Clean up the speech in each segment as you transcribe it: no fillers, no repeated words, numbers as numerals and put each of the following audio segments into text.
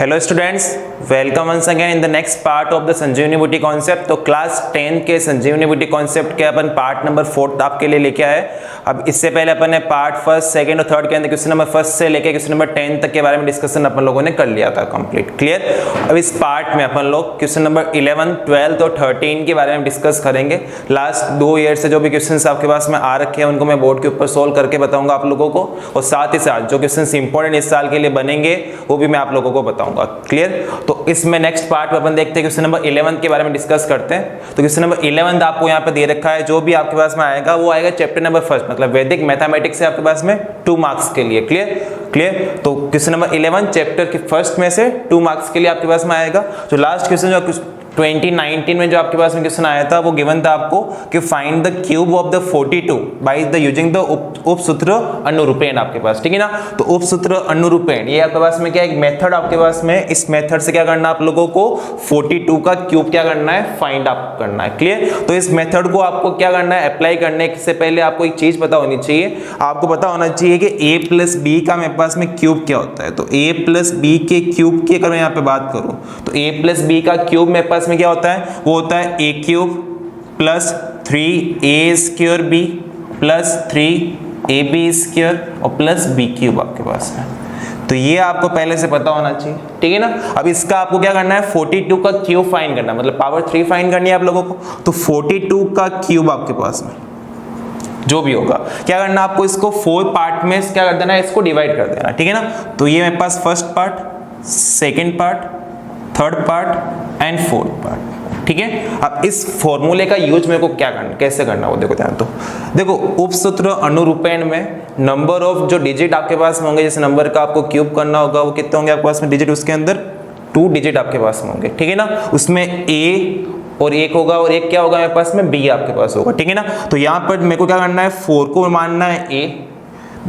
Hello students, welcome once again in the next part of the Sanjeevani बूटी concept. तो class 10 के संजीवनी बूटी concept के अपन पार्ट नंबर 4 आपके लिए लेके आए। अब इससे पहले अपन ने पार्ट फर्स्ट, सेकंड और थर्ड के अंदर क्वेश्चन नंबर फर्स्ट से लेके क्वेश्चन नंबर 10 तक के बारे में डिस्कशन अपन लोगों ने कर लिया था कंप्लीट, क्लियर। अब इस पार्ट में अपन लोग क्वेश्चन नंबर 11, 12 और 13 के बारे में डिस्कस करेंगे। लास्ट 2 ईयर से जो भी क्वेश्चन आपके पास में आ रखे हैं उनको मैं बोर्ड के ऊपर सोल्व करके बताऊंगा आप लोगों को, और साथ ही साथ जो क्वेश्चन इंपॉर्टेंट इस साल के लिए बनेंगे वो भी मैं आप लोगों को बताऊंगा, क्लियर। तो इसमें नेक्स्ट पार्ट में अपन देखते हैं क्वेश्चन नंबर 11 के बारे में डिस्कस करते हैं। तो क्वेश्चन नंबर 11 आपको यहाँ पे दे रखा है, जो भी आपके पास में आएगा वो आएगा चैप्टर नंबर फर्स्ट, मतलब वैदिक मैथमेटिक्स से आपके पास में 2 मार्क्स के लिए, क्लियर। तो क्वेश्चन नंबर 11 चैप्टर के फर्स्ट में से 2 मार्क्स के लिए आपके पास में आएगा। जो लास्ट क्वेश्चन जो 2019 में जो आपके पास में क्वेश्चन आया था वो गिवन था आपको कि find the cube of the 42 by the using the उपसूत्र अनुरूपेण आपके पास, ठीक है ना। तो उपसूत्र अनुरूपेण ये आपके पास में क्या एक मेथड आपके पास में, इस मेथड से क्या करना आप लोगों को 42 का क्यूब क्या करना है, फाइंड आउट करना है, क्लियर। तो इस मेथड को आपको क्या करना है, अप्लाई करने से पहले आपको एक चीज पता होनी चाहिए, आपको पता होना चाहिए कि a प्लस बी का मेरे पास में क्यूब क्या होता है। तो a प्लस बी के क्यूब की अगर मैं यहाँ पे बात करूं तो a प्लस बी का क्यूब मेरे पास में क्या होता है, वो होता है a cube plus 3a square b plus 3ab square और प्लस b क्यूब आपके पास है। तो ये आपको पहले से पता होना चाहिए, ठीक है ना। अब इसका आपको क्या करना है, 42 का क्यूब फाइंड करना है, मतलब पावर 3 फाइंड करनी है आप लोगों को। तो 42 का क्यूब आपके पास में जो भी होगा क्या करना आपको, इसको 4 पार्ट में क्या कर देना है, इसको डिवाइड कर देना, ठीक है ना। तो ये मेरे पास first part, second part, third part and fourth part, ठीक है। अब इस फॉर्मूले का यूज मेरे को क्या करना, कैसे करना वो देखो ध्यान। तो देखो उपसूत्र अनुरूपेण में नंबर ऑफ जो डिजिट आपके पास होंगे, जैसे नंबर का आपको क्यूब करना होगा वो कितने होंगे आपके पास में डिजिट, उसके अंदर 2 डिजिट आपके पास में होंगे, ठीक है ना। उसमें a और 1 होगा और एक क्या होगा मेरे पास में b आपके पास होगा, ठीक है ना। तो यहाँ पर मेरे को क्या करना है, 4 को मानना है a,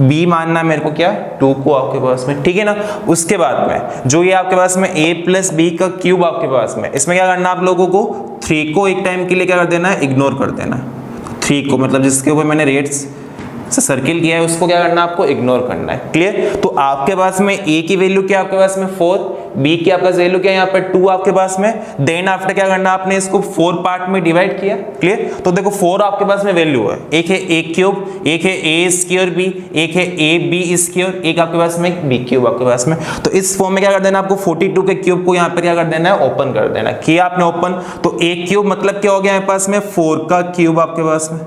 b मानना है मेरे को क्या, 2 को आपके पास में, ठीक है ना। उसके बाद में जो ये आपके पास में a प्लस बी का क्यूब आपके पास में, इसमें क्या करना आप लोगों को 3 को एक टाइम के लिए क्या कर देना है, इग्नोर कर देना है। 3 को मतलब जिसके ऊपर मैंने रेट्स से सर्किल किया है उसको क्या करना है, आपको इग्नोर करना है, क्लियर। तो आपके पास में a की वैल्यू क्या आपके पास में 4, b की आपका वैल्यू क्या है यहाँ पर 2 आपके पास में। देन आफ्टर क्या करना आपने, इसको 4 पार्ट में डिवाइड किया, क्लियर। तो देखो 4 आपके पास में वैल्यू है, एक है a क्यूब, एक है a स्क्वायर b, एक है a b स्क्वायर, एक आपके पास में b क्यूब आपके पास में। तो इस फॉर्म में क्या कर देना आपको, 42 के क्यूब को यहाँ पर क्या कर देना है, ओपन कर देना। किया आपने ओपन, तो a क्यूब मतलब क्या हो गया मेरे पास में, 4 का क्यूब आपके पास में,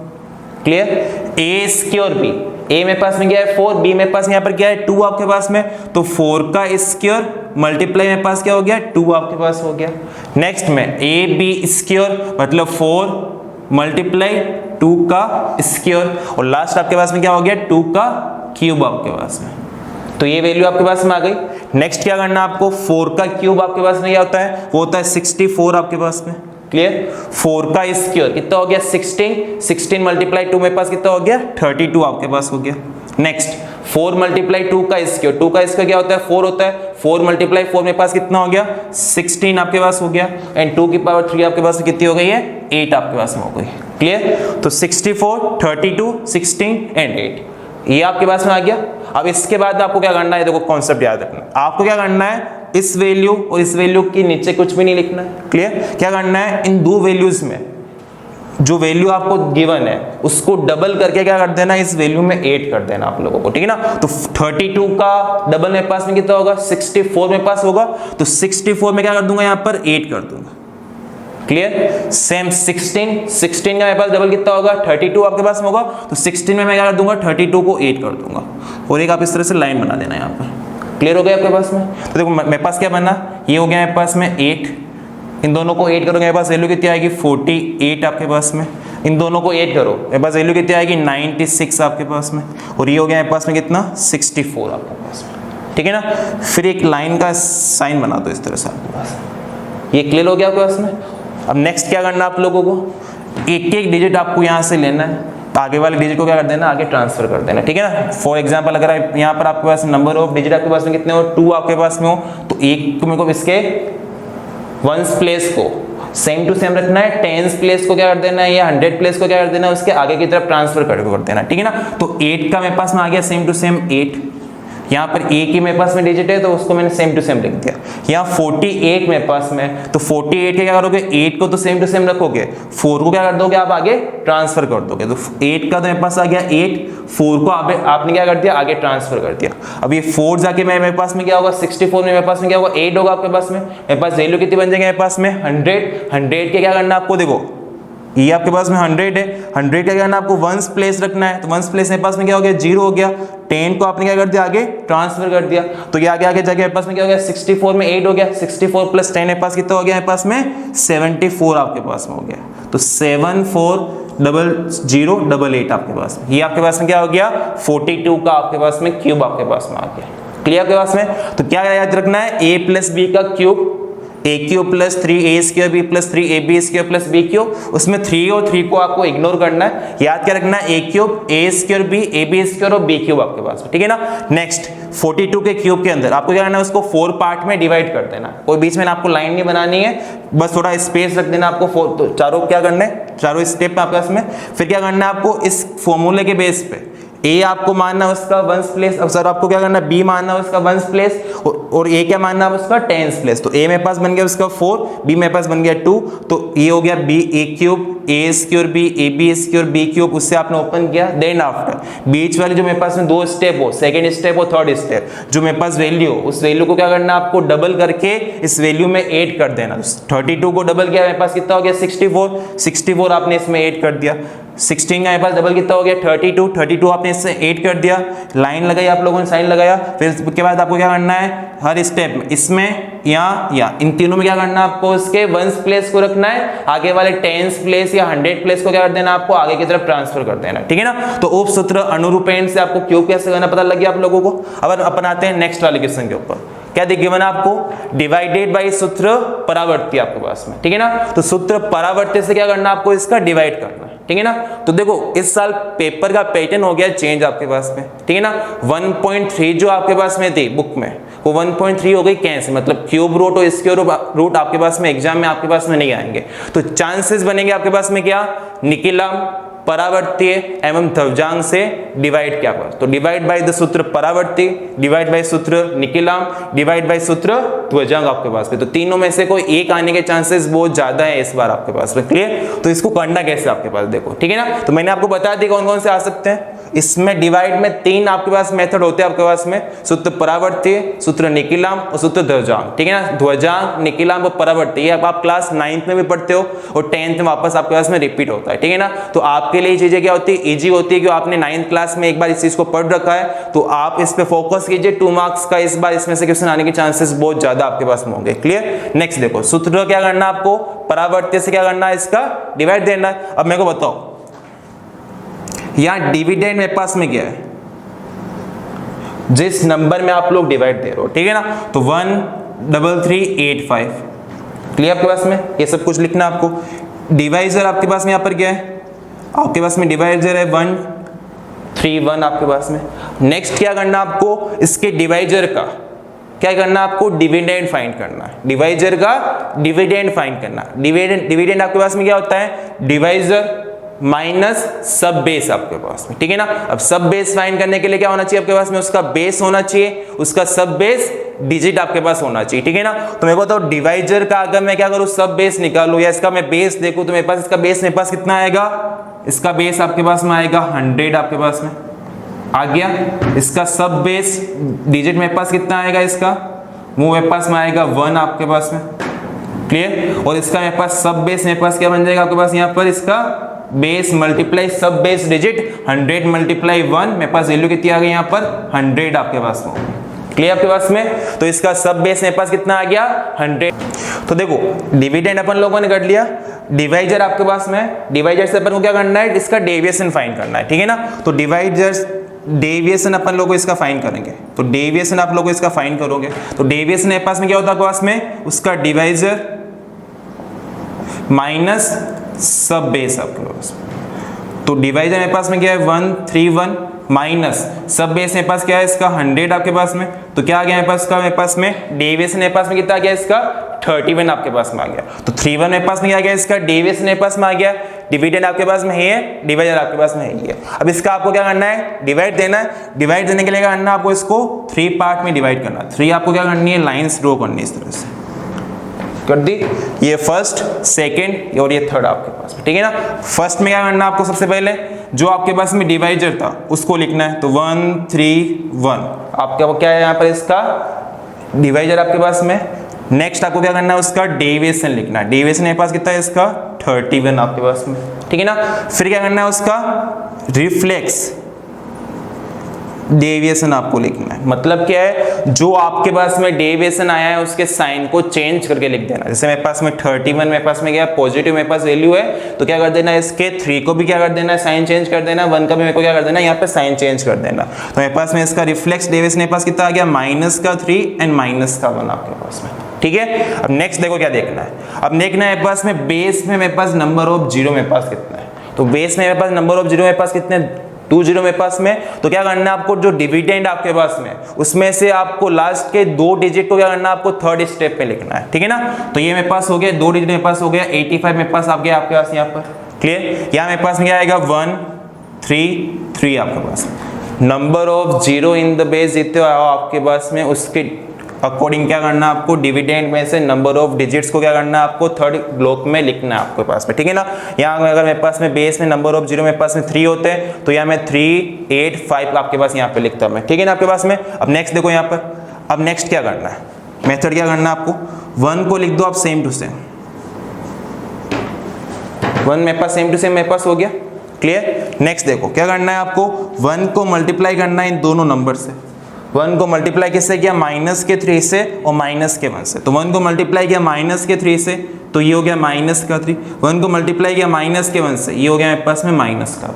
clear. a square b, a मेरे पास में क्या है 4, b मेरे पास यहाँ पर क्या है 2 आपके पास में। तो 4 का स्क्वायर मल्टीप्लाई मेरे पास क्या हो गया, 2 आपके पास हो गया। नेक्स्ट में a b स्क्वायर मतलब 4 मल्टीप्लाई 2 का स्क्वायर, और लास्ट आपके पास में क्या हो गया, 2 का क्यूब आपके पास में। तो ये वैल्यू आपके पास में आ गई। नेक्स्ट क्या करना आपको, 4 का क्यूब आपके पास में क्या होता है, वो होता है 64 आपके पास में, क्लियर। 4 का स्क्वायर कितना हो गया, 16 मल्टीप्लाई 2 मेरे पास कितना हो गया, 32 आपके पास हो गया। नेक्स्ट 4 मल्टीप्लाई 2 का स्क्वायर, 2 का स्क्वायर क्या होता है, 4 होता है। 4 मल्टीप्लाई 4 मेरे पास कितना हो गया, 16 आपके पास हो गया। एंड 2 की पावर 3 आपके पास कितनी हो गई है, 8 आपके पास में हो गई, क्लियर। तो 64, 32, 16 एंड 8 ये आपके पास में आ गया। अब इसके बाद आपको क्या करना है, देखो कॉन्सेप्ट याद रखना, आपको क्या करना है, इस वैल्यू और इस वैल्यू के नीचे कुछ भी नहीं लिखना है, क्लियर। क्या करना है, इन 2 वैल्यूज में जो वैल्यू आपको गिवन है उसको डबल करके क्या कर देना, इस वैल्यू में 8 कर देना आप लोगों को, ठीक है ना। तो 32 का डबल मेरे पास में कितना होगा, 64 मेरे पास होगा। तो 64 में क्या कर दूंगा, यहाँ पर 8 कर दूंगा, क्लियर। सेम 16 का मेरे पास डबल कितना होगा, 32 आपके पास में होगा। तो 16 में मैं क्या कर दूंगा, 32 को 8 कर दूंगा, और एक आप इस तरह से लाइन बना देना यहाँ पर, क्लियर हो गया आपके पास में। तो देखो मेरे पास क्या बना, ये हो गया मेरे पास में 8, इन दोनों को 8 करोगे मेरे पास वैल्यू कितनी आएगी, 48 आपके पास में। इन दोनों को 8 करो मेरे पास वैल्यू कितनी आएगी, 96 आपके पास में। और ये हो गया मेरे पास में कितना, 64 आपके पास में, ठीक है ना। फिर एक लाइन का साइन बना दो इस तरह से आपके पास, ये क्लियर हो गया आपके पास में। अब नेक्स्ट क्या करना आप लोगों को, एक एक डिजिट आपको यहाँ से लेना है, तो आगे वाले डिजिट को क्या कर देना, आगे ट्रांसफर कर देना, ठीक है ना। फॉर एग्जांपल अगर यहाँ पर आपके पास नंबर ऑफ डिजिट आपके पास में कितने हो, 2 आपके पास में हो, तो एक को मेरे को इसके वंस प्लेस को सेम टू सेम रखना है, टेंस प्लेस को क्या कर देना है, या 100 प्लेस को क्या कर देना है, उसके आगे की तरफ ट्रांसफर कर देना, ठीक है ना। तो 8 का मेरे पास में आ गया सेम टू सेम 8, यहाँ पर एक ही मेरे पास में डिजिट है तो उसको मैंने सेम टू सेम लिख दिया। यहाँ 48 मेरे पास में, तो 48 के क्या करोगे, 8 को तो सेम टू सेम रखोगे, 4 को क्या कर दोगे आप आगे ट्रांसफर कर दोगे। तो 8 का तो मेरे पास आ गया 8, 4 को आपने क्या कर दिया आगे ट्रांसफर कर दिया। अब ये 4 जाके मेरे पास में क्या होगा, 64 में मेरे पास में क्या होगा 8 होगा आपके पास में। मेरे पास वैल्यू कितनी बन जाएगी मेरे पास में 100 के क्या करना है आपको, देखो ये आपके पास में 100 है, 100 क्या करना है आपको वंस प्लेस रखना है। तो वंस प्लेस मेरे पास में क्या हो गया 0 हो गया, 10 को आपने क्या कर दिया आगे ट्रांसफर कर दिया। तो ये आगे जाके मेरे पास में क्या हो गया 64 में 8 हो गया, 64 प्लस 10 मेरे पास कितना हो गया मेरे पास में 74 आपके पास में हो गया। तो 740088 आपके पास में, ये आपके पास में क्या हो गया 42 का आपके पास में क्यूब आपके पास में आ गया। क्लियर आपके पास में। तो क्या याद रखना है, a प्लस बी का cube, A cube plus 3a square B plus 3ab square plus b cube, उसमें 3 और 3 को आपको इग्नोर करना है। याद क्या रखना है, a cube a square b ab square और b क्यूब आपके पास, ठीक है ना। नेक्स्ट 42 के क्यूब के अंदर आपको क्या करना है, उसको 4 पार्ट में डिवाइड कर देना। कोई बीच में आपको लाइन नहीं बनानी है, बस थोड़ा स्पेस रख देना आपको। तो चारों क्या करना है, चारों स्टेप आपके पास में। फिर क्या करना है आपको, इस फॉर्मूले के बेस पे ए आपको मानना है उसका वंस प्लेस, अब सर आपको क्या करना है बी मानना है उसका वंस प्लेस, और ए क्या मानना है उसका टेंस प्लेस। तो ए मेरे पास बन गया उसका 4, बी मेरे पास बन गया 2, तो ये हो गया B A cube A square B A B square B cube, उससे आपने ओपन किया। देन आफ्टर बीच वाले जो मेरे पास में 2 स्टेप हो, सेकंड स्टेप हो थर्ड स्टेप, जो मेरे पास वैल्यू हो उस वैल्यू को क्या करना है आपको डबल करके इस वैल्यू में ऐड कर देना। 32 को डबल किया मेरे पास कितना हो गया 64 आपने इसमें ऐड कर दिया। 16 का मेरे पास डबल कितना हो गया 32 आपने इससे 8 कर दिया। लाइन लगाई आप लोगों ने, साइन लगाया। फिर उसके बाद आपको क्या करना है, हर स्टेप में इसमें या इन तीनों में क्या करना है आपको, उसके वंस प्लेस को रखना है, आगे वाले टेंस प्लेस या 100 प्लेस को क्या कर देना आपको आगे की तरफ ट्रांसफर कर देना, ठीक है ना। तो उपसूत्र अनुरूपेण से आपको क्यूब कैसे करना पता लग गया आप लोगों को। अब अपन आते हैं नेक्स्ट वाले क्वेश्चन के ऊपर। क्या देखिए मैंने आपको डिवाइडेड बाय सूत्र परावर्ती आपके पास में, ठीक है ना। तो सूत्र परावर्ती से क्या करना आपको, इसका डिवाइड करना है, ठीक है ना। तो देखो इस साल पेपर का पैटर्न हो गया चेंज आपके पास में, ठीक है ना। 1.3 जो आपके पास में थी बुक में वो 1.3 हो गई कैसे, मतलब क्यूब रूट और स्क्वायर रूट आपके पास में एग्जाम में आपके पास में नहीं आएंगे। तो चांसेस बनेंगे आपके पास में क्या, निकिलम परावर्तीय एवं ध्वजांग से डिवाइड क्या पर, तो डिवाइड बाय द सूत्र परावर्ती, डिवाइड बाय सूत्र निकिलम, डिवाइड बाय सूत्र ध्वजांग आपके पास में। तो तीनों में से कोई एक आने के चांसेस बहुत ज्यादा है इस बार आपके पास में। क्लियर। तो इसको करना कैसे आपके पास देखो, ठीक है ना। तो मैंने आपको बता दी कौन कौन से आ सकते हैं। इसमें डिवाइड में 3 आपके पास मेथड होते हैं आपके पास में, सूत्र परावर्ती, सूत्र निकिलम और सूत्र ध्वजांग, ठीक है ना। ध्वजांग निकिलम और परावर्ती ये आप क्लास 9th में भी पढ़ते हो और 10th में वापस आपके पास में रिपीट होता है, ठीक है ना। तो आपके लिए चीजें क्या होती है, इजी होती है कि आपने 9th क्लास में एक बार इस चीज को पढ़ रखा है, तो आप इस पे फोकस कीजिए। 2 मार्क्स का इस बार इसमें से क्वेश्चन आने के चांसेस बहुत ज्यादा आपके पास में होंगे। क्लियर। नेक्स्ट देखो सूत्र क्या करना आपको, परावर्ती से क्या करना है, इसका डिवाइड देना है। अब मेरे को बताओ यहां डिविडेंड मेरे पास में क्या है, जिस नंबर में आप लोग डिवाइड दे रहे हो, ठीक है ना। तो 13385 क्लियर आपके पास में, ये सब कुछ लिखना आपको। डिवाइजर आपके पास में यहां पर क्या है, आपके पास में डिवाइजर है 131 आपके पास में। नेक्स्ट क्या करना आपको, इसके डिवाइजर का क्या करना आपको, डिविडेंड फाइंड करना है। डिवाइजर का डिविडेंड फाइंड करना। डिविडेंड आपके पास में क्या होता है, डिवाइजर माइनस सब बेस आपके पास में, ठीक है ना। अब सब बेस फाइंड करने के लिए क्या होना चाहिए आपके पास में, उसका बेस होना चाहिए, उसका सब बेस डिजिट आपके पास होना चाहिए, ठीक है ना। तो मेरे को तो डिवाइजर का अगर मैं क्या करूं सब बेस निकालूं या इसका मैं बेस देखूं, तो मेरे पास इसका बेस मेरे पास कितना आएगा, इसका बेस आपके पास में आएगा 100 आपके पास में आ गया। इसका सब बेस डिजिट मेरे पास कितना आएगा, इसका वो मेरे पास में आएगा 1 आपके पास में। क्लियर। और इसका मेरे पास सब बेस मेरे पास क्या बन जाएगा आपके पास, यहाँ पर इसका बेस मल्टीप्लाई सब बेस डिजिट 100 मल्टीप्लाई 1, मेरे पास वैल्यू कितनी आ गई यहाँ पर 100 आपके पास में। क्लियर आपके पास में। तो इसका सब बेस मेरे पास कितना आ गया 100। तो देखो डिविडेंड अपन लोगों ने कर लिया, डिवाइजर आपके पास में, डिवाइजर से अपन को क्या करना है, इसका डेविएशन फाइंड करना है, ठीक है ना। तो डिवाइजर्स डेविएशन अपन लोगों को इसका फाइंड करेंगे। तो डेविएशन आप लोगों को इसका फाइंड करोगे, तो डेविएशन मेरे पास में क्या होता है आपके पास में, उसका डिवाइजर माइनस सब बेस आपके पास। तो डिवाइजर मेरे पास में क्या है 131 माइनस सब बेस मेरे पास क्या है इसका 100 आपके पास में। तो क्या आ गया मेरे पास का, मेरे पास में डेविएशन मेरे पास में कितना आ गया इसका 31 आपके पास में आ गया। तो 31 मेरे पास में क्या आ गया, इसका डेविएशन मेरे पास में आ गया। डिविडेंड आपके पास में है, डिवाइजर आपके पास में है। अब इसका आपको क्या करना है, डिवाइड देना है। डिवाइड देने के लिए क्या करना है आपको, इसको 3 पार्ट में डिवाइड करना है। 3 आपको क्या करनी है, लाइंस ड्रॉ करनी है इस तरह से कर दी। ये फर्स्ट, सेकंड और ये थर्ड आपके पास में, ठीक है ना। फर्स्ट में क्या करना है आपको, सबसे पहले जो आपके पास में डिवाइजर था उसको लिखना है, तो 1 3 1 आपका क्या है यहाँ पर, इसका डिवाइजर आपके पास में। नेक्स्ट आपको क्या करना है, उसका डेविएशन लिखना है। डेविएशन मेरे पास कितना है, इसका 31 आपके पास में, ठीक है ना। फिर क्या करना है, उसका रिफ्लेक्स डेविएशन आपको लिखना है। मतलब क्या है, जो आपके पास में डेविएशन आया है उसके साइन को चेंज करके लिख देना। जैसे मेरे पास में 31 मेरे पास में क्या पॉजिटिव मेरे पास वैल्यू है, तो क्या कर देना, इसके 3 को भी क्या कर देना, साइन चेंज कर देना। 1 का भी मेरे को क्या कर देना, यहाँ पे साइन चेंज कर देना। तो मेरे पास में इसका रिफ्लेक्स डेविएशन मेरे पास कितना आ गया, -3 एंड -1 आपके पास में, ठीक है। अब नेक्स्ट देखो क्या देखना है, अब देखना है मेरे पास में बेस में मेरे पास नंबर ऑफ जीरो मेरे पास कितना है। तो बेस में मेरे पास नंबर ऑफ जीरो मेरे पास कितने, 2 जीरो मेरे पास में। तो क्या करना है आपको, जो डिविडेंड आपके पास में उसमें से आपको लास्ट के 2 डिजिट को क्या करना है, आपको थर्ड स्टेप पे लिखना है, ठीक है ना। तो ये मेरे पास हो गया, 2 डिजिट मेरे पास हो गया, 85 मेरे पास आ गया आपके पास यहाँ पर, क्लियर। यहाँ मेरे पास में क्या आएगा, 1 3 3 आपके पास। Number of zero in the base जितने आपके पास में उसके अकॉर्डिंग क्या करना है आपको, डिविडेंड में से नंबर ऑफ डिजिट्स को क्या करना है आपको थर्ड ब्लॉक में लिखना है आपके पास में, ठीक है ना। यहाँ अगर मेरे पास में बेस में नंबर ऑफ जीरो मेरे पास में 3 होते हैं, तो यहाँ मैं 3 8 5 आपके पास यहाँ पे लिखता हूँ मैं, ठीक है ना आपके पास में। अब नेक्स्ट देखो यहाँ पर, अब नेक्स्ट क्या करना है, मेथड क्या करना है आपको, 1 को लिख दो आप सेम टू सेम। 1 मेरे पास सेम टू सेम मेरे पास हो गया, क्लियर। नेक्स्ट देखो क्या करना है आपको, 1 को मल्टीप्लाई करना है इन दोनों नंबर से। 1 को मल्टीप्लाई किससे किया, -3 से और -1 से। तो 1 को मल्टीप्लाई किया -3 से, तो ये हो गया -3। 1 को मल्टीप्लाई किया -1 से, ये हो गया मेरे पास में -1,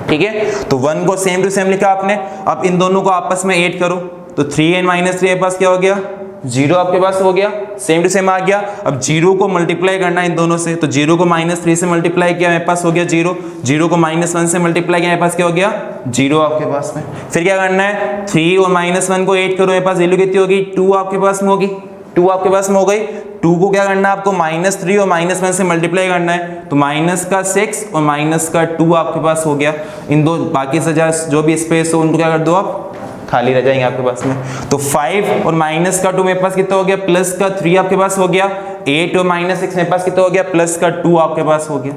ठीक है। तो 1 को सेम टू सेम लिखा आपने। अब इन दोनों को आपस में ऐड करो, तो 3 एंड -3 मेरे पास क्या हो गया, 0 आपके पास हो गया, सेम टू सेम आ गया। अब 0 को मल्टीप्लाई करना है इन दोनों से, तो 0 को -3 से मल्टीप्लाई किया मेरे पास हो गया 0। 0 को -1 से मल्टीप्लाई किया मेरे पास क्या हो गया, 0 आपके पास में। फिर क्या करना है, 3 और -1 को ऐड करो, मेरे पास वैल्यू कितनी होगी, 2 आपके पास में होगी। 2 आपके पास में हो गई। 2 को क्या करना है आपको, -3 और -1 से मल्टीप्लाई करना है, तो -6 और -2 आपके पास हो गया। इन दो बाकी से जो भी स्पेस हो उनको क्या कर दो आप, खाली रह जाएंगे आपके पास में। तो 5 और -2 मेरे पास कितना हो गया, +3 आपके पास हो गया। 8 और -6 मेरे पास कितना हो गया, +2 आपके पास हो गया,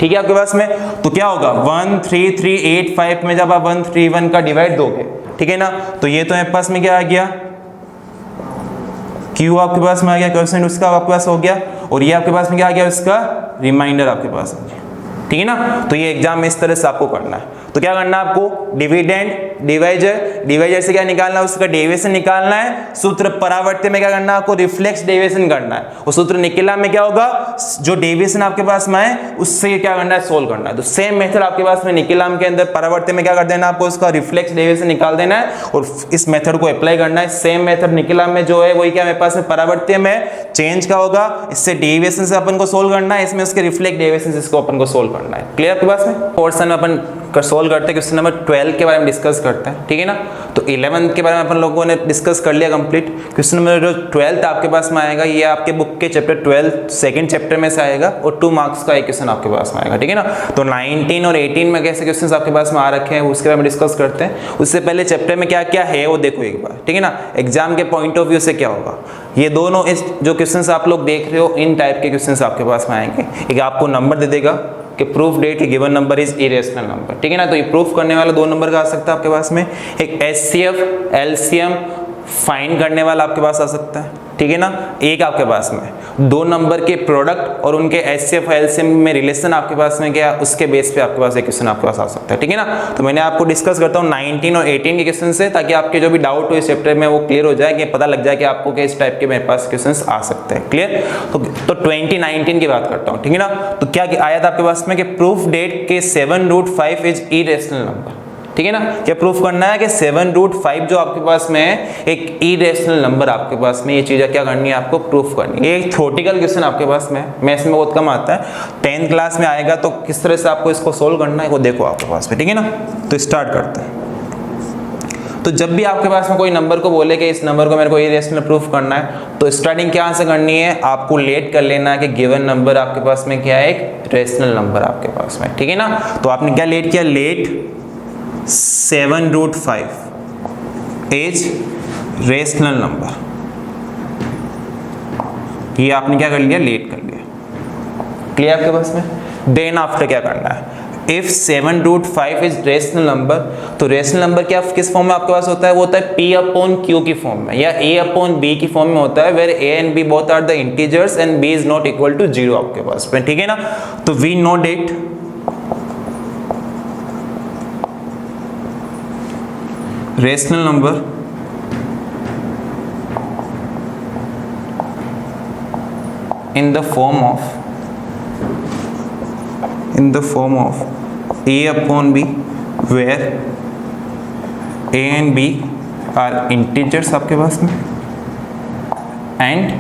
ठीक है आपके पास में। तो क्या होगा, 1 3 3 8 5 में जब आप 1 3 1 का डिवाइड दोगे, ठीक है ना, तो ये तो मेरे पास में क्या आ गया, Q आपके पास में आ गया, क्वेश्चन उसका आपके पास हो गया। और ये आपके पास में क्या आ गया, उसका रिमाइंडर आपके पास आ गया, ठीक है ना। तो ये एग्जाम में इस तरह से आपको करना है। तो क्या करना है आपको, डिविडेंड डिवाइजर से क्या निकालना है, उसका डेविएशन निकालना है। सूत्र परावर्त्य में क्या करना है आपको, रिफ्लेक्स डेविएशन करना है। और सूत्र निकला में क्या होगा, जो डेविएशन आपके पास में है उससे क्या करना है, सोल्व करना है। तो सेम मेथड आपके पास में निकलाम के अंदर परावर्त्य में क्या कर देना आपको, उसका रिफ्लेक्स डेविएशन निकाल देना है और इस मेथड को अप्लाई करना है। सेम मेथड निकलाम में जो है वही क्या मेरे पास में परावर्त्य में चेंज का होगा, इससे डेविएशन से अपन को सोल्व करना है, इसमें उसके रिफ्लेक्ट डेविएशन से इसको अपन को सोल्व करना है। क्लियर आपके पास में। पोर्शन में अपन सोल्व करते हैं, क्वेश्चन नंबर 12 के बारे में डिस्कस करते हैं, ठीक है ना। तो 11 के बारे में अपन लोगों ने डिस्कस कर लिया कंप्लीट। क्वेश्चन नंबर जो 12 आपके पास में आएगा, ये आपके बुक के चैप्टर 12 सेकंड चैप्टर में से आएगा और 2 मार्क्स का एक क्वेश्चन आपके पास में आएगा, ठीक है ना। तो 19 और 18 में कैसे क्वेश्चन आपके पास में आ रखे हैं उसके बारे में डिस्कस करते हैं। उससे पहले चैप्टर में क्या क्या है वो देखो एक बार, ठीक है ना। एग्जाम के पॉइंट ऑफ व्यू से क्या होगा, ये दोनों इस जो क्वेश्चन आप लोग देख रहे हो इन टाइप के क्वेश्चन आपके पास में आएंगे। एक आपको नंबर दे देगा कि proof that given number is irrational number, ठीक है ना। तो ये प्रूफ करने वाला 2 नंबर का आ सकता है आपके पास में। एक HCF LCM फाइंड करने वाला आपके पास आ सकता है, ठीक है ना। एक आपके पास में 2 नंबर के प्रोडक्ट और उनके HCF LCM में रिलेशन आपके पास में क्या, उसके बेस पे आपके पास एक क्वेश्चन आपके पास आ सकता है, ठीक है ना। तो मैंने आपको डिस्कस करता हूँ 19 और 18 के क्वेश्चन से, ताकि आपके जो भी डाउट हो इस चैप्टर में वो क्लियर हो जाए, कि पता लग जाए कि आपको किस टाइप के मेरे पास क्वेश्चन आ सकते हैं। क्लियर। तो 2019 की बात करता हूँ, ठीक है ना। तो क्या आया था आपके पास में कि प्रूफ डेट के 7√5 इज इरेशनल नंबर, ठीक है ना। क्या प्रूफ करना है कि 7√5 जो आपके पास में है एक इरेशनल नंबर आपके पास में, ये चीज़ें क्या करनी है आपको प्रूफ करनी है। ये एक थ्योरेटिकल क्वेश्चन आपके पास में मैथ्स में बहुत कम आता है, 10th क्लास में आएगा। तो किस तरह से आपको इसको सोल्व करना है वो देखो आपके पास में, ठीक है ना। तो स्टार्ट करते हैं। तो जब भी आपके पास में कोई नंबर को बोले कि इस नंबर को मेरे को इरेशनल प्रूफ करना है, तो स्टार्टिंग क्या से करनी है, आपको लेट कर लेना है कि गिवन नंबर आपके पास में क्या है, एक रेशनल नंबर आपके पास में, ठीक है ना। तो आपने क्या लेट किया, लेट 7√5 इज रेशनल नंबर, ये आपने क्या कर लिया, लेट कर लिया, क्लियर आपके पास में। देन आफ्टर क्या करना है, इफ 7√5 इज रेशनल नंबर, तो रेशनल नंबर क्या किस फॉर्म में आपके पास होता है, वो होता है P/Q की फॉर्म में या A/B की फॉर्म में होता है, where A and B both are the integers and B is not equal to 0 आपके पास में, ठीक है ना। तो we know that rational number in the form of A/B, where A and B are integers आपके पास में and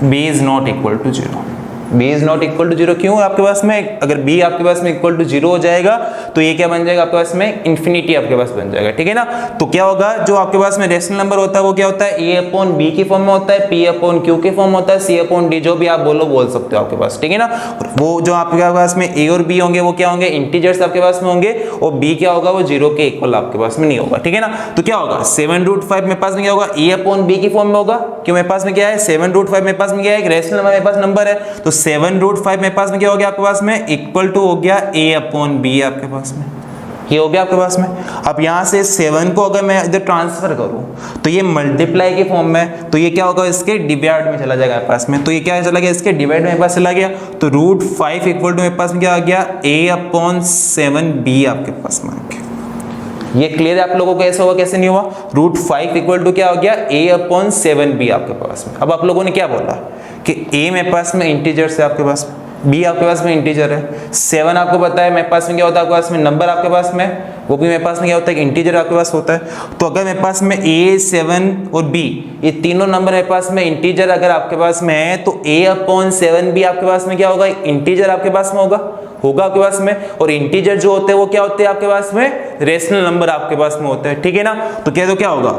B is not equal to 0. B is not equal to 0 क्यों आपके पास में, अगर B आपके पास में इक्वल टू 0 हो जाएगा तो ये क्या बन जाएगा आपके पास में, इन्फिनिटी आपके पास बन जाएगा, ठीक है ना। तो क्या होगा, जो आपके पास में रेशनल नंबर होता है वो क्या होता है, A/B की फॉर्म में होता है, P/Q की फॉर्म होता है, C/D जो भी आप बोल सकते हो आपके पास, ठीक है ना। वो जो आपके पास में A और B होंगे वो क्या होंगे, इंटीजर्स आपके पास में होंगे, और B क्या होगा, वो 0 के इक्वल आपके पास में नहीं होगा, ठीक है ना। तो क्या होगा, 7√5 मेरे पास में क्या होगा, A/B की फॉर्म में होगा, क्यों मेरे पास में क्या है, 7√5 मेरे पास में क्या है, एक रेशनल नंबर मेरे पास नंबर है, तो 7√5 मेरे पास में क्या हो गया आपके पास में, इक्वल टू हो गया A/B आपके पास में, ये हो गया आपके पास में। अब यहाँ से 7 को अगर मैं इधर ट्रांसफर करूँ तो ये मल्टीप्लाई के फॉर्म में, तो ये क्या होगा, इसके डिवाइड में चला जाएगा मेरे पास में, तो ये क्या चला गया, इसके डिवाइड में मेरे पास चला गया, तो √5 इक्वल टू मेरे पास में क्या आ गया, A/7B आपके पास में आ गया। ये क्लियर है आप लोगों को, कैसे होगा कैसे नहीं हुआ, √5 इक्वल टू क्या हो गया, A/7B आपके पास में। अब आप लोगों ने क्या बोला कि A मेरे पास में इंटीजर है आपके पास, B आपके पास में इंटीजर है, 7 आपको पता है मेरे पास में क्या होता है, आपके पास में नंबर आपके पास में, वो भी मेरे पास में क्या होता है, इंटीजर आपके पास होता है। तो अगर मेरे पास में A, 7 और B ये तीनों नंबर मेरे पास में इंटीजर अगर आपके पास में है, तो A/7B आपके पास में क्या होगा, इंटीजर आपके पास में होगा आपके पास में, और इंटीजर जो होते हैं वो क्या होते हैं आपके पास में, रेशनल नंबर आपके पास में होते हैं, ठीक है ना। तो कह दो क्या होगा,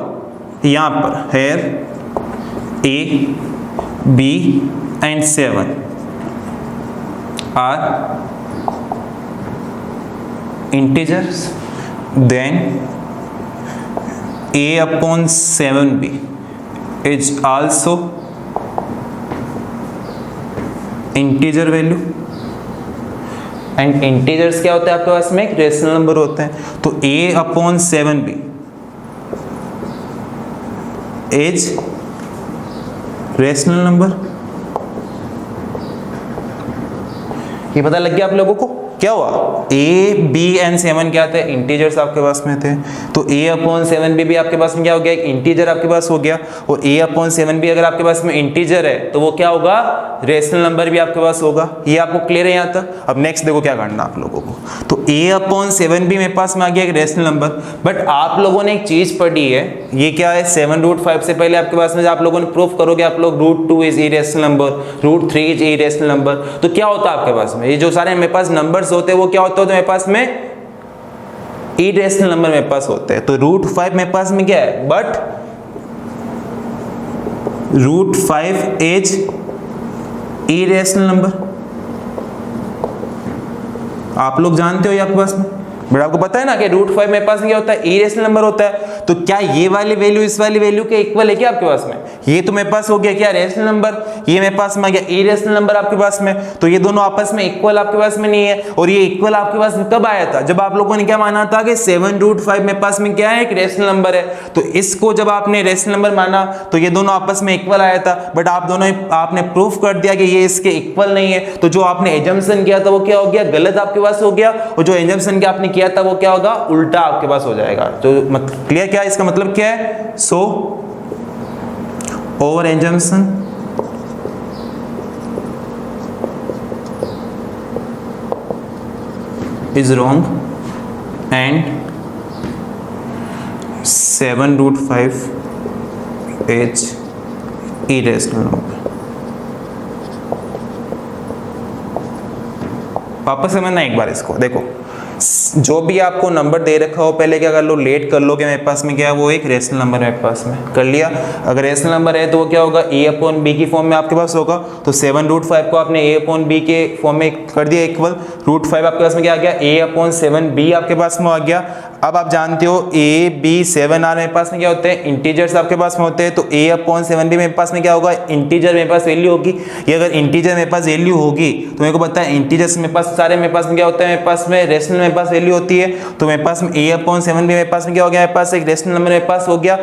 यहाँ पर hair A, B and 7 are integers, then A/7B is also integer value, and integers क्या होता है आपके पास में, एक रेशनल नंबर होते हैं, तो A/7B is रेशनल नंबर। ये पता लग गया आप लोगों को, क्या हुआ, A, B and 7 क्या थे, इंटीजर्स आपके पास में थे, तो A/7B भी आपके पास में क्या हो गया, एक इंटीजर आपके पास हो गया, और A/7B अगर आपके पास में इंटीजर है तो वो क्या होगा, रेशनल नंबर भी आपके पास होगा। ये आपको क्लियर है यहाँ तक। अब नेक्स्ट देखो क्या करना आप लोगों को, तो A/7B मेरे पास में आ गया एक रेशनल नंबर, बट आप लोगों ने एक चीज पढ़ी है, ये क्या है, 7√5 से पहले आपके पास में आप लोगों ने प्रूफ करोगे आप लोग, √2 is irrational number, √3 is irrational number, तो क्या होता है आपके पास में, ये जो सारे मेरे पास नंबर्स होते हैं वो क्या होते हैं मेरे पास में, इरेशनल नंबर मेरे पास होते हैं। तो √5 मेरे पास में क्या है, बट √5 इज इरेशनल नंबर, आप लोग जानते हो ये आपके पास में, बट आपको पता है ना कि √5 मेरे पास में क्या होता है, इरेशनल नंबर होता है। तो क्या ये वाली वैल्यू इस वाली वैल्यू के इक्वल है क्या आपके पास में, ये तो मेरे पास हो गया क्या, रेशनल नंबर, ये मेरे पास में आ गया इरेशनल नंबर आपके पास में, तो ये दोनों आपस में इक्वल आपके पास में नहीं है। और ये इक्वल आपके पास में कब आया था, जब आप लोगों ने क्या माना था कि 7√5 मेरे पास में क्या है, एक रेशनल नंबर है, तो इसको जब आपने रेशनल नंबर माना तो ये दोनों आपस में इक्वल आया था, बट आप दोनों आपने प्रूफ कर दिया कि ये इसके इक्वल नहीं है, तो जो आपने एजम्पशन किया था वो क्या हो गया, गलत आपके पास हो गया, और जो एजम्पशन आपने किया था वो क्या होगा, उल्टा आपके पास हो जाएगा। तो क्लियर क्या है, इसका मतलब क्या है, so over assumption is wrong and 7√5 is irrational number। वापस समझना एक बार इसको, देखो जो भी आपको नंबर दे रखा हो पहले क्या कर लो, लेट कर लो कि मेरे पास में क्या है वो एक रेशनल नंबर है मेरे पास में, कर लिया। अगर रेशनल नंबर है तो वो क्या होगा, a अपॉन बी की फॉर्म में आपके पास होगा। तो 7√5 को आपने a अपॉन बी के फॉर्म में कर दिया इक्वल, √5 आपके पास में क्या आ गया, a अपॉन 7b आपके पास में आ गया। अब आप जानते हो a b 7r मेरे पास में क्या होते हैं, इंटीजर्स आपके पास में होते हैं। तो a अपॉन 7b मेरे पास में क्या होगा, इंटीजर मेरे पास वैल्यू होगी। ये अगर इंटीजर मेरे पास वैल्यू होगी तो मेरे को पता है इंटीजर्स मेरे पास सारे मेरे पास में क्या होता है, मेरे पास में रेशनल मेरे पास वैल्यू होती है। तो मेरे पास में a अपॉन 7b मेरे पास में क्या हो गया, मेरे पास एक रेशनल नंबर मेरे पास हो गया,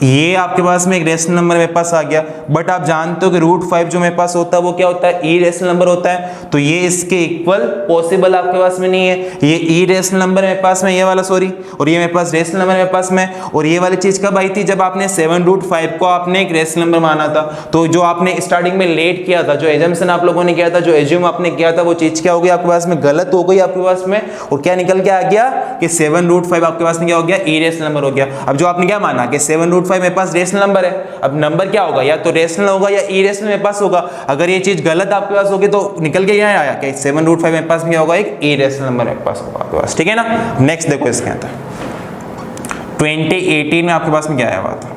ये आपके पास में एक रेशनल नंबर मेरे पास आ गया। बट आप जानते हो कि √5 जो मेरे पास होता है वो क्या होता है, ई रेशनल नंबर होता है। तो ये इसके इक्वल पॉसिबल आपके पास में नहीं है। ये ई रेशनल नंबर मेरे पास में, ये वाला सॉरी, और ये मेरे पास रेशनल नंबर मेरे पास में। और ये वाली चीज कब आई थी, जब आपने 7√5 को आपने एक रेशनल नंबर माना था। तो जो आपने स्टार्टिंग में लेट किया था, जो एजम्पशन आप लोगों ने किया था, जो एज्यूम आपने किया था, वो चीज क्या हो गई आपके पास में, गलत हो गई आपके पास में। और क्या निकल के आ गया कि 7√5 आपके पास में क्या हो गया, ई रेशनल नंबर हो गया। अब जो आपने क्या माना कि 7√5 मेरे पास रेशनल नंबर है, अब नंबर क्या होगा, या तो रेशनल होगा या इरेशनल मेरे पास होगा। अगर ये चीज गलत आपके पास होगी तो निकल के क्या आया कि 7√5 मेरे पास में क्या होगा, एक इरेशनल नंबर मेरे पास होगा आपके पास, ठीक है ना। नेक्स्ट देखो इसके अंदर 2018 में आपके पास में क्या आया हुआ था,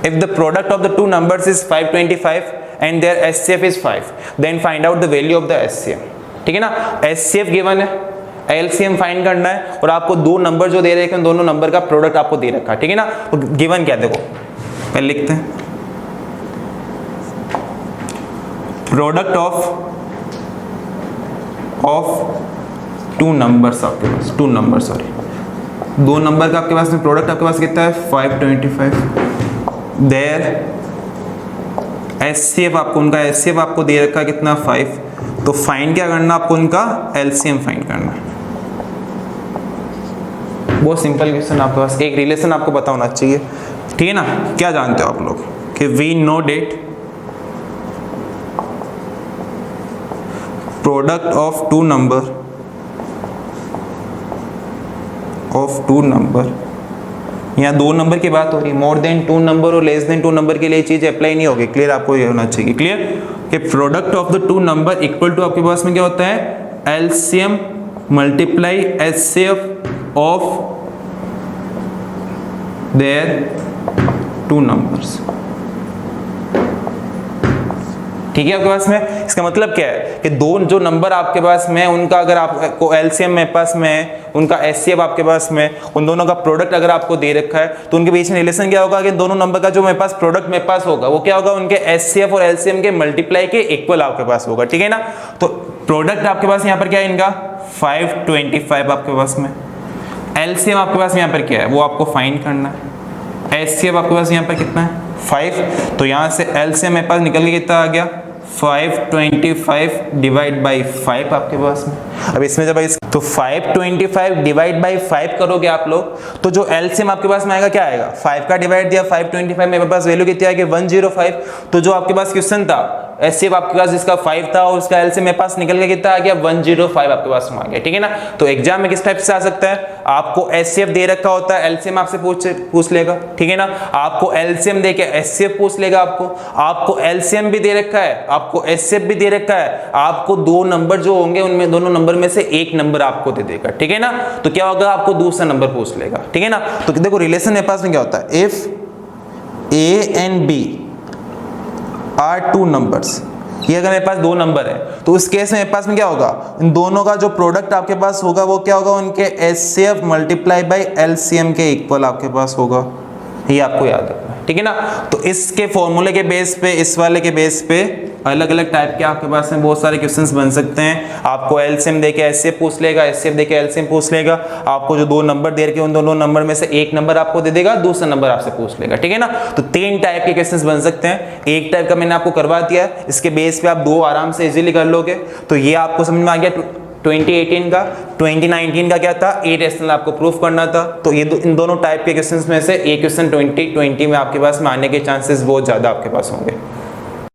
if the product of the two numbers is 525 and their HCF is 5 then find out the value of the HCF, ठीक है ना। एचसीएफ गिवन है, एलसीएम फाइंड करना है, और आपको दो नंबर जो दे रखे हैं, दोनों नंबर का प्रोडक्ट आपको दे रखा है, ठीक है ना। तो गिवन क्या, देखो पहले लिखते हैं, प्रोडक्ट ऑफ टू नंबर्स आपके पास, टू नंबर सॉरी, दो नंबर का आपके पास में प्रोडक्ट आपके पास कितना है, 525। देयर एचसीएफ आपको, उनका एचसीएफ आपको दे रखा है कितना, 5। तो फाइंड क्या करना आपको, उनका एलसीएम फाइंड करना है। बहुत सिंपल क्वेश्चन आपके पास, एक रिलेशन आपको पता होना चाहिए, ठीक है ना। क्या जानते हो आप लोग कि we know that product of two number, यहाँ दो नंबर की बात हो रही है, मोर देन टू नंबर और लेस देन टू नंबर के लिए चीज अप्लाई नहीं होगी। क्लियर, आपको ये होना चाहिए क्लियर कि product of the two number equal to आपके पास में क्या होता है, LCM multiply HCF of their two numbers, ठीक है आपके पास में। इसका मतलब क्या है कि दो जो नंबर आपके पास में उनका अगर आपको एलसीएम मेरे पास में है, उनका एचसीएफ आपके पास में, उन दोनों का प्रोडक्ट अगर आपको दे रखा है, तो उनके बीच में रिलेशन क्या होगा कि दोनों नंबर का जो मेरे पास प्रोडक्ट मेरे पास होगा वो क्या होगा, उनके एचसीएफ और एलसीएम के मल्टीप्लाई के इक्वल आपके पास होगा, ठीक है ना। तो प्रोडक्ट आपके पास यहाँ पर क्या है, इनका 525 आपके पास में, एलसीएम आपके पास यहाँ पर क्या है वो आपको फाइंड करना है, एचसीएफ आपके पास यहाँ पर कितना है 5। तो यहाँ से एलसीएम मेरे पास निकल के कितना आ गया, 525 डिवाइड बाई 5 आपके पास में। अब इसमें जब तो 525 डिवाइड बाई 5 करोगे आप लोग, तो जो एलसीएम आपके पास में आएगा क्या आएगा, 5 का डिवाइड दिया 525, मेरे पास वैल्यू कितनी आएगी 105। तो जो आपके पास क्वेश्चन था एचसीएफ आपके पास जिसका 5 था और उसका एलसीएम मेरे पास निकल के कितना आ गया 105 आपके पास में आ गया, ठीक है ना। तो एग्जाम में किस टाइप से आ सकता है, आपको एचसीएफ दे रखा होता है, एलसीएम आपसे पूछ लेगा, ठीक है ना। आपको एलसीएम दे के एचसीएफ पूछ लेगा, आपको एलसीएम भी दे रखा है, आपको एचसीएफ भी दे रखा है, आपको दो नंबर जो होंगे उनमें दोनों नंबर में से एक नंबर आपको दे देगा, ठीक है ना। तो क्या होगा, आपको दूसरा नंबर पूछ लेगा, ठीक है ना। तो देखो रिलेशन मेरे पास में क्या होता है, if A and B are two numbers, ये अगर मेरे पास दो नंबर है तो उस केस में मेरे पास में क्या होगा, इन दोनों का जो प्रोडक्ट आपके पास होगा वो क्या होगा, उनके एचसीएफ मल्टीप्लाई बाई एलसीएम के इक्वल आपके पास होगा, ये आपको याद रखना है, ठीक है ना। तो इसके फॉर्मूले के बेस पे, इस वाले के बेस पे अलग अलग टाइप के आपके पास में बहुत सारे क्वेश्चंस बन सकते हैं। आपको एलसीएम देके एचसीएफ पूछ लेगा, एचसीएफ देके एलसीएम पूछ लेगा, आपको जो दो नंबर दे रखे उन दोनों नंबर में से एक नंबर आपको दे देगा, दूसरा नंबर आपसे पूछ लेगा, ठीक है ना। तो तीन टाइप के क्वेश्चंस बन सकते हैं, एक टाइप का मैंने आपको करवा दिया है, इसके बेस पे आप दो आराम से इजीली कर लोगे। तो ये आपको समझ में आ गया 2018 का। 2019 का क्या था, इरेशनल आपको प्रूफ करना था। तो ये इन दोनों टाइप के क्वेश्चंस में से एक क्वेश्चन 2020 में आपके पास में आने के चांसेस बहुत ज्यादा आपके पास होंगे।